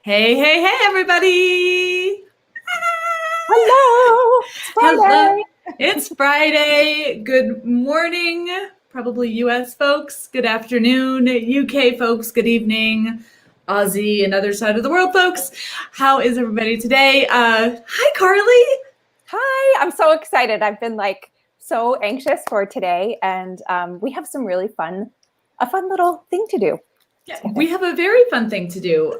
Hey, hey, hey, everybody. Hello, it's Hello. Friday. It's Friday. Good morning, probably US folks. Good afternoon, UK folks. Good evening, Aussie and other side of the world folks. How is everybody today? Hi, Carly. Hi, I'm so excited. I've been so anxious for today, and we have some really a fun little thing to do Yeah, together. we have a very fun thing to do.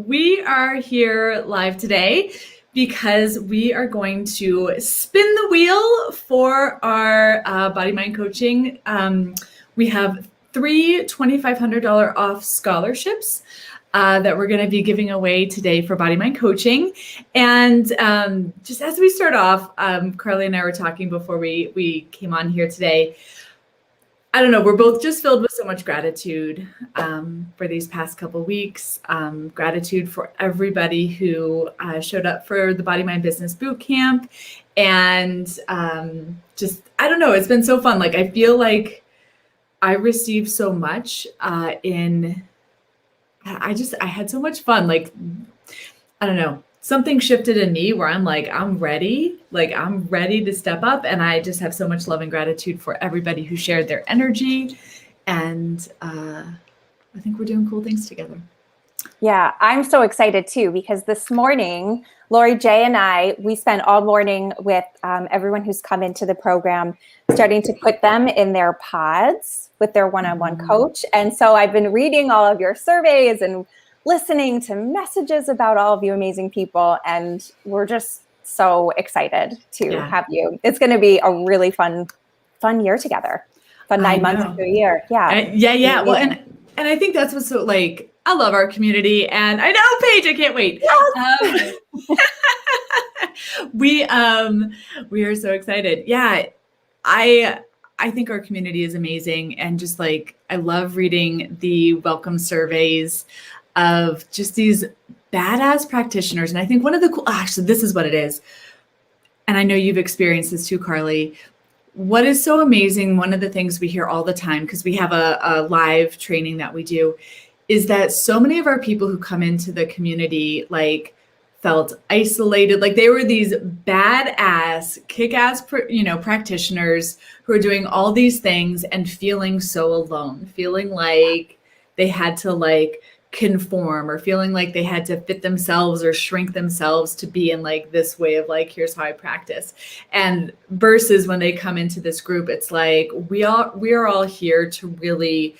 We are here live today because we are going to spin the wheel for our Body Mind Coaching. We have three $2,500 off scholarships that we're going to be giving away today for Body Mind Coaching. And just as we start off, Carly and I were talking before we came on here today. I don't know, we're both just filled with so much gratitude for these past couple weeks. Gratitude for everybody who showed up for the Body Mind Business Boot Camp. And just, I don't know, it's been so fun. Like, I feel like I received so much I had so much fun. Like, I don't know, something shifted in me where I'm like, I'm ready. Like, I'm ready to step up. And I just have so much love and gratitude for everybody who shared their energy. And I think we're doing cool things together. Yeah, I'm so excited too because this morning, Lori J and we spent all morning with everyone who's come into the program, starting to put them in their pods with their one-on-one coach. And so I've been reading all of your surveys and listening to messages about all of you amazing people. And we're just so excited to have you. It's going to be a really fun year together. Fun 9 months to a year. Yeah. Yeah. Well, and I think that's what's so, like, I love our community, and I know, Paige, I can't wait. Yes. We are so excited. Yeah, I think our community is amazing, and just like, I love reading the welcome surveys of just these badass practitioners. And I think one of the cool, actually, this is what it is. And I know you've experienced this too, Carly. What is so amazing, one of the things we hear all the time, because we have a live training that we do, is that so many of our people who come into the community like felt isolated, like they were these badass, kick-ass, practitioners who are doing all these things and feeling so alone, feeling like they had to like conform, or feeling like they had to fit themselves or shrink themselves to be in like this way of like, here's how I practice. And versus when they come into this group, it's like we are all here to really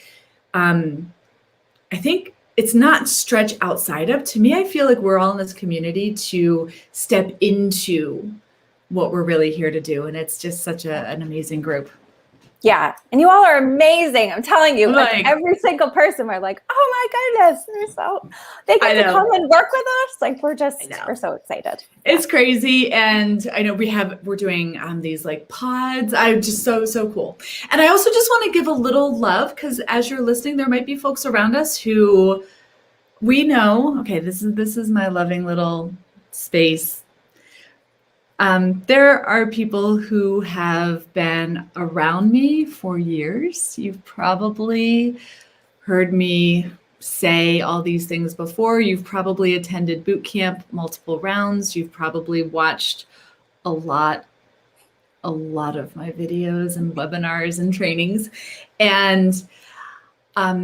I think it's not stretch outside of. To me, I feel like we're all in this community to step into what we're really here to do. And it's just such an amazing group. Yeah. And you all are amazing. I'm telling you, like every single person, we're like, oh my goodness, they get to come and work with us. Like we're so excited. It's crazy. And I know we're doing these like pods. I'm just so cool. And I also just want to give a little love, because as you're listening, there might be folks around us who we know, okay, this is my loving little space. There are people who have been around me for years. You've probably heard me say all these things before. You've probably attended boot camp multiple rounds. You've probably watched a lot of my videos and webinars and trainings. And I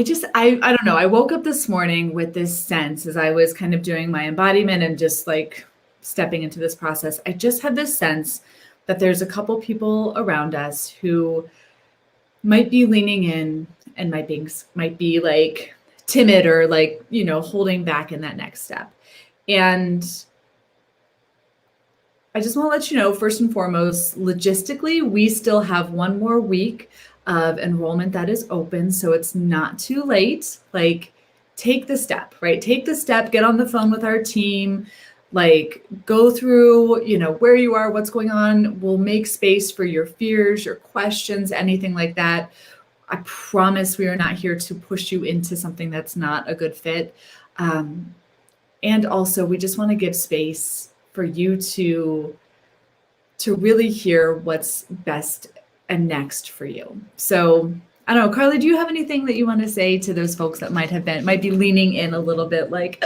don't know. I woke up this morning with this sense as I was kind of doing my embodiment and just like stepping into this process. I just had this sense that there's a couple people around us who might be leaning in and might be like timid or like, holding back in that next step. And I just want to let you know, first and foremost, logistically, we still have one more week of enrollment that is open. So it's not too late. Like, take the step, right? Take the step, get on the phone with our team, like go through, where you are, what's going on. We'll make space for your fears, your questions, anything like that. I promise we are not here to push you into something that's not a good fit. And also, we just want to give space for you to really hear what's best and next for you. So I don't know, Carly, do you have anything that you want to say to those folks that might be leaning in a little bit like,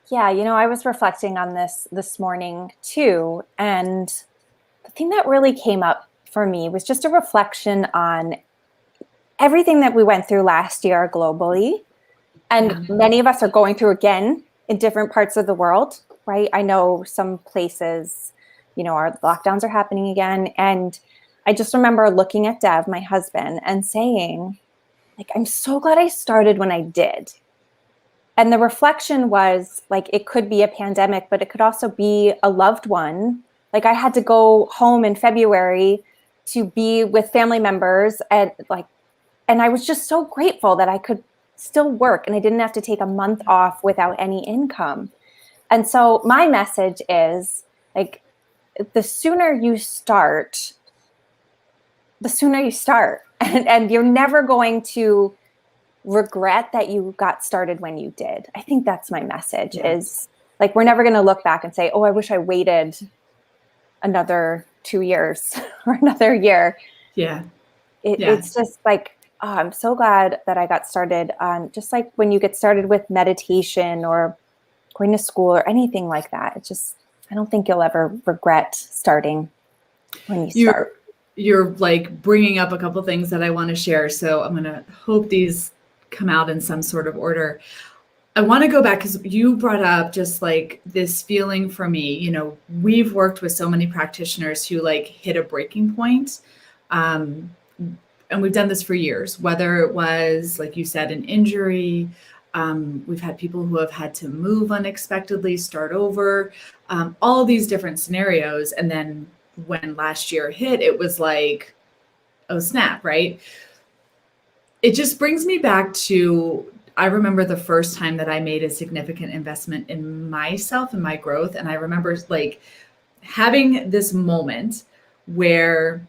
Yeah, I was reflecting on this morning too. And the thing that really came up for me was just a reflection on everything that we went through last year globally. And many of us are going through again in different parts of the world, right? I know some places, our lockdowns are happening again. And I just remember looking at Dev, my husband, and saying, like, I'm so glad I started when I did. And the reflection was like, it could be a pandemic, but it could also be a loved one. Like, I had to go home in February to be with family members, and I was just so grateful that I could still work and I didn't have to take a month off without any income. And so my message is, like, the sooner you start, and you're never going to regret that you got started when you did. I think that's my message. Is like, we're never going to look back and say, oh, I wish I waited another 2 years or another year. It's just like, oh, I'm so glad that I got started on, just like when you get started with meditation or going to school or anything like that. It's just, I don't think you'll ever regret starting when you start. You're like bringing up a couple things that I want to share. So I'm going to hope these come out in some sort of order. I want to go back because you brought up just like this feeling for me. We've worked with so many practitioners who like hit a breaking point. And we've done this for years, whether it was, like you said, an injury. We've had people who have had to move unexpectedly, start over, all these different scenarios. And then when last year hit, it was like, oh, snap, right? It just brings me back to, I remember the first time that I made a significant investment in myself and my growth. And I remember like having this moment where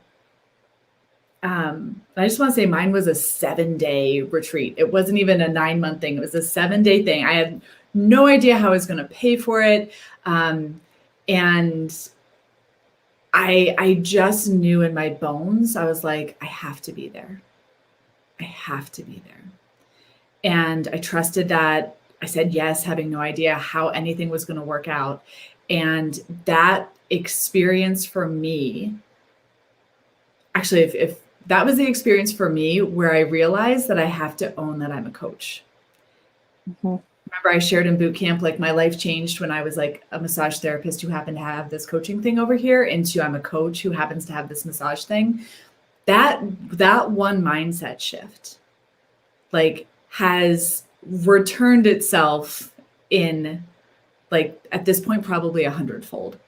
I just want to say mine was a 7-day retreat. It wasn't even a 9-month thing. It was a 7-day thing. I had no idea how I was going to pay for it. And I just knew in my bones, I was like, I have to be there. I have to be there. And I trusted that. I said yes, having no idea how anything was going to work out. And that experience for me, actually, if that was the experience for me where I realized that I have to own that I'm a coach. Mm-hmm. Remember, I shared in boot camp, like my life changed when I was like a massage therapist who happened to have this coaching thing over here into I'm a coach who happens to have this massage thing. That one mindset shift like has returned itself in like at this point probably 100-fold.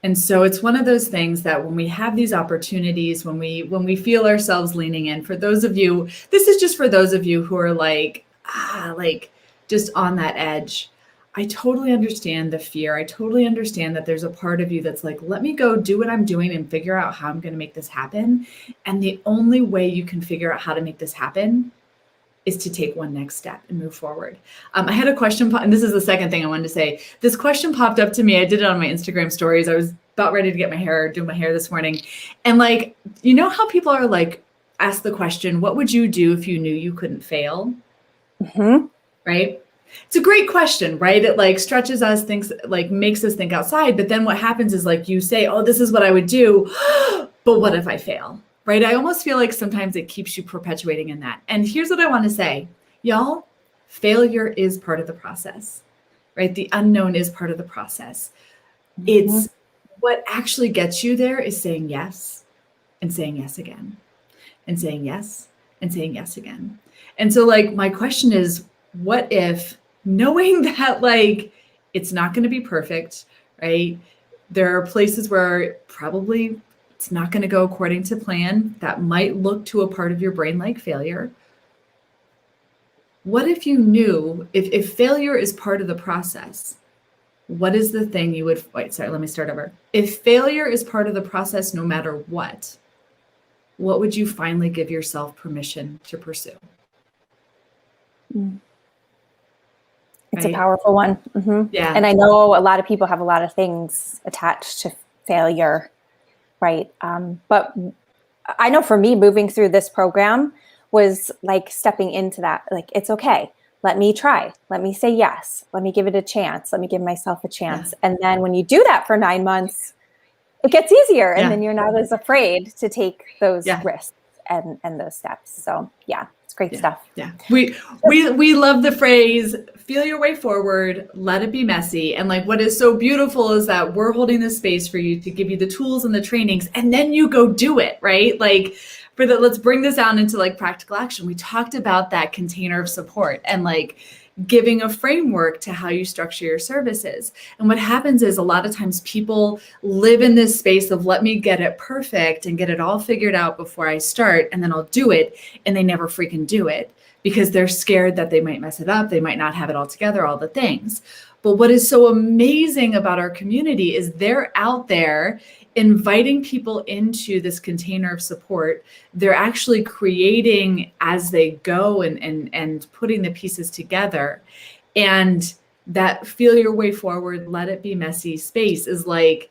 And so it's one of those things that when we have these opportunities, when we feel ourselves leaning in, for those of you, this is just for those of you who are like just on that edge. I totally understand the fear. I totally understand that there's a part of you that's like, let me go do what I'm doing and figure out how I'm going to make this happen. And the only way you can figure out how to make this happen is to take one next step and move forward. I had a question, and this is the second thing I wanted to say. This question popped up to me. I did it on my Instagram stories. I was about ready to do my hair this morning. And like, you know how people are like, ask the question, what would you do if you knew you couldn't fail? Mm-hmm. Right? It's a great question, right? It like stretches us, thinks like makes us think outside. But then what happens is like you say, oh, this is what I would do. But what if I fail? Right? I almost feel like sometimes it keeps you perpetuating in that. And here's what I want to say, y'all, failure is part of the process, right? The unknown is part of the process. Mm-hmm. It's what actually gets you there is saying yes and saying yes again and saying yes and saying yes again. And so like, my question is, what if knowing that like, it's not going to be perfect, right? There are places where probably it's not going to go according to plan. That might look to a part of your brain like failure. What if you knew if failure is part of the process, what is the thing you would, let me start over. If failure is part of the process, no matter what would you finally give yourself permission to pursue? It's right? A powerful one. Mm-hmm. Yeah. And I know a lot of people have a lot of things attached to failure. Right. But I know for me, moving through this program was like stepping into that. Like, it's okay. Let me try. Let me say yes. Let me give it a chance. Let me give myself a chance. Yeah. And then when you do that for 9 months, it gets easier. And Yeah. then you're not as afraid to take those Yeah. risks and those steps. So yeah, it's great stuff. Yeah. We love the phrase, feel your way forward, let it be messy. And like, what is so beautiful is that we're holding this space for you to give you the tools and the trainings, and then you go do it, right? Like let's bring this down into like practical action. We talked about that container of support and like giving a framework to how you structure your services. And what happens is a lot of times people live in this space of let me get it perfect and get it all figured out before I start, and then I'll do it. And they never freaking do it because they're scared that they might mess it up. They might not have it all together, all the things. But what is so amazing about our community is they're out there inviting people into this container of support. They're actually creating as they go and putting the pieces together. And that feel your way forward, let it be messy space is like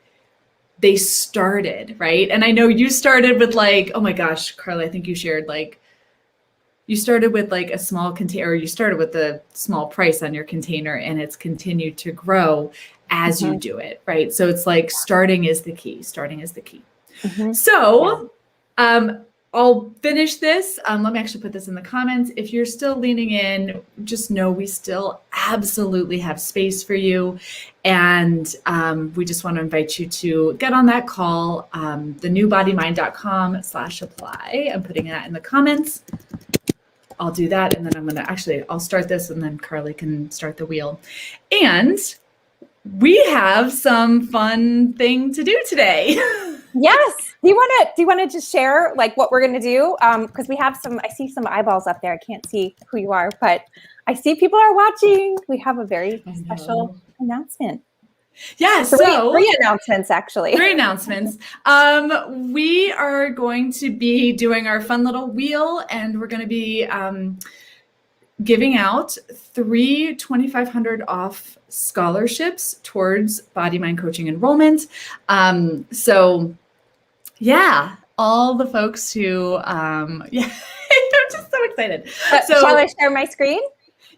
they started, right? And I know you started with like, oh my gosh, Carly, I think you shared like, you started with like a small container, or you started with a small price on your container, and it's continued to grow as you do it, right? So it's like starting is the key. Starting is the key. So I'll finish this. Let me actually put this in the comments. If you're still leaning in, just know we still absolutely have space for you. And we just want to invite you to get on that call, thenewbodymind.com/apply. I'm putting that in the comments. I'll do that. And then I'll start this, and then Carly can start the wheel. And we have some fun thing to do today. Yes. Do you want to just share like what we're going to do? Because we have I see some eyeballs up there. I can't see who you are, but I see people are watching. We have a very special announcement. Yeah, three announcements actually. 3 announcements. We are going to be doing our fun little wheel, and we're going to be giving out 3 $2,500 off scholarships towards BodyMind Coaching enrollment. So yeah, all the folks who, I'm just so excited. So shall I share my screen?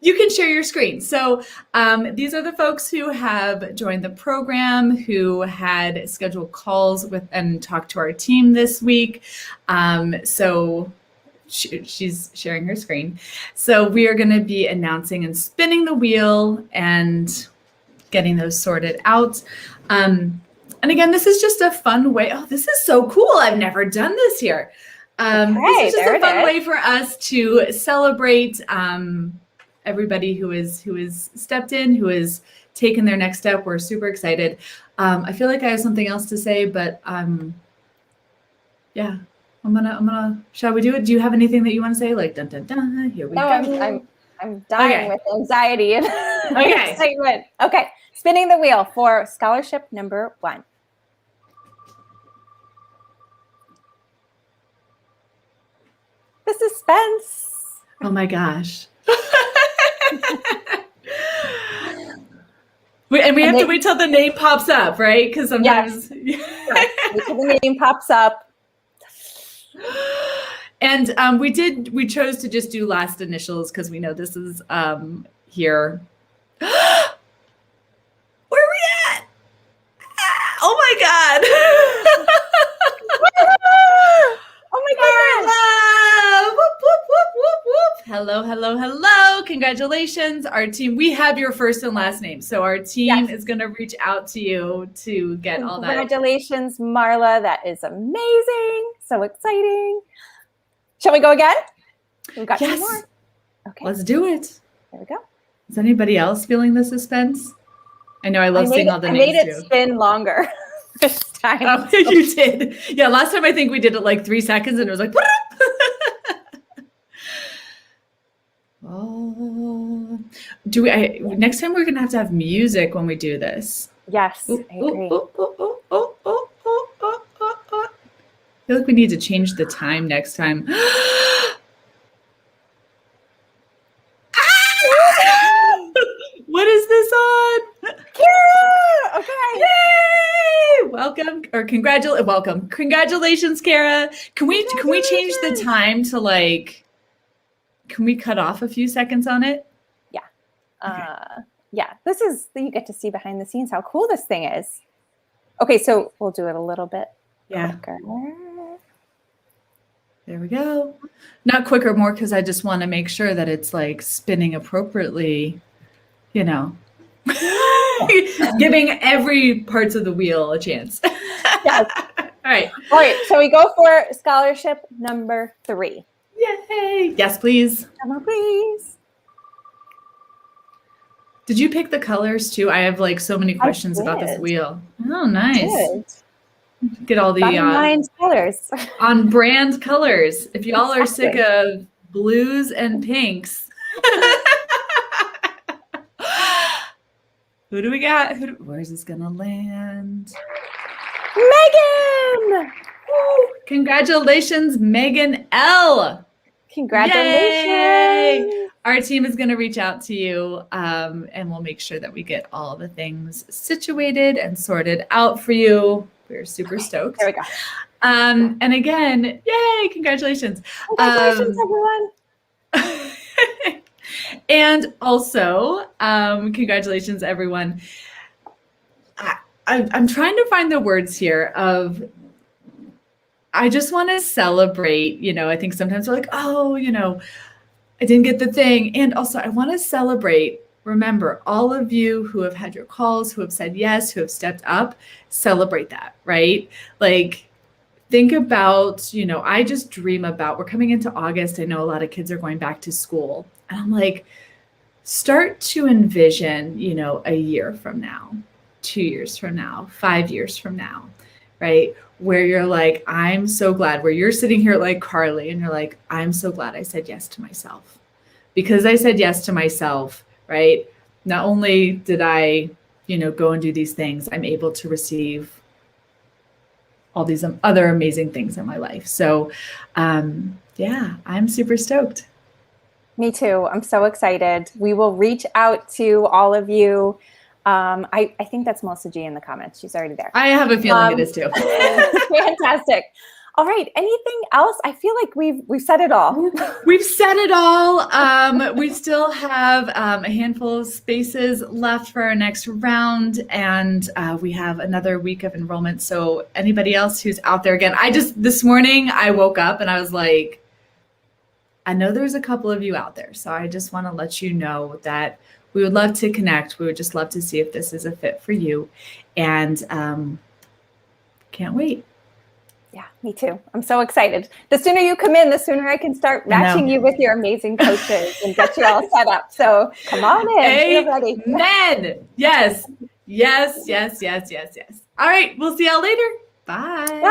You can share your screen. So these are the folks who have joined the program, who had scheduled calls with and talked to our team this week. So she's sharing her screen. So we are going to be announcing and spinning the wheel and getting those sorted out. And again, this is just a fun way. Oh, this is so cool. I've never done this here. This is just a fun way for us to celebrate everybody who is stepped in, who has taken their next step. We're super excited. I feel like I have something else to say, but yeah, I'm gonna. Shall we do it? Do you have anything that you want to say? Like dun dun dun. Here we go. I'm dying with anxiety and excitement. Okay, spinning the wheel for scholarship number 1. The suspense. Oh my gosh. We have to wait till the name pops up, right? Because sometimes wait till the name pops up. And we chose to just do last initials because we know this is here. Where are we at? Oh my God. Oh my God. Whoop, whoop, whoop, whoop, whoop. Hello, hello, hello. Congratulations. Our team, we have your first and last name. So our team is going to reach out to you to get all that. Congratulations, Marla. That is amazing. So exciting. Shall we go again? We've got 2 more. Okay. Let's do it. There we go. Is anybody else feeling the suspense? I know I love seeing all the names too. I made it spin longer this time. Oh, you did. Yeah, last time I think we did it like 3 seconds and it was like, oh. Next time we're going to have music when we do this. Yes, I agree. I feel like we need to change the time next time. What is this on? Kira! Okay. Yay! Welcome. welcome or welcome. Congratulations, Kara. Can we change the time to like, can we cut off a few seconds on it? Yeah. Yeah, you get to see behind the scenes how cool this thing is. Okay, so we'll do it a little bit quicker. There we go. Not quicker, more because I just want to make sure that it's like spinning appropriately, you know, giving every parts of the wheel a chance. Yes. All right. All right, so we go for scholarship number 3. Yay. Yes, please. Number, please. Did you pick the colors too? I have like so many questions about this wheel. Oh, nice. Get all the BodyMind colors. On brand colors. If y'all are sick of blues and pinks. Who do we got? Where's this gonna land? Megan! Woo! Congratulations, Megan L. Congratulations. Yay! Our team is going to reach out to you and we'll make sure that we get all the things situated and sorted out for you. We're super stoked. There we go. And again, yay, congratulations. Congratulations, everyone. And also, congratulations, everyone. I'm trying to find the words here of, I just want to celebrate, you know, I think sometimes we're like, oh, you know, I didn't get the thing. And also I want to celebrate, remember, all of you who have had your calls, who have said yes, who have stepped up, celebrate that, right? Like, think about, you know, I just dream about, we're coming into August. I know a lot of kids are going back to school. And I'm like, start to envision, you know, a year from now, 2 years from now, 5 years from now, right? Where you're like, I'm so glad, where you're sitting here like Carly and you're like, I'm so glad I said yes to myself. Because I said yes to myself, right? Not only did I, you know, go and do these things, I'm able to receive all these other amazing things in my life. So yeah, I'm super stoked. Me too. I'm so excited. We will reach out to all of you. I think that's Melissa G in the comments. She's already there. I have a feeling it is too. Fantastic. All right. Anything else? I feel like we've said it all. We've said it all. We still have a handful of spaces left for our next round, and we have another week of enrollment. So anybody else who's out there, again, this morning I woke up and I was like, I know there's a couple of you out there. So I just want to let you know that we would love to connect. We would just love to see if this is a fit for you. And can't wait. Yeah, me too. I'm so excited. The sooner you come in, the sooner I can start matching you with your amazing coaches and get you all set up. So come on in. Feel ready. Amen. Yes. Yes, yes, yes, yes, yes. All right. We'll see y'all later. Bye.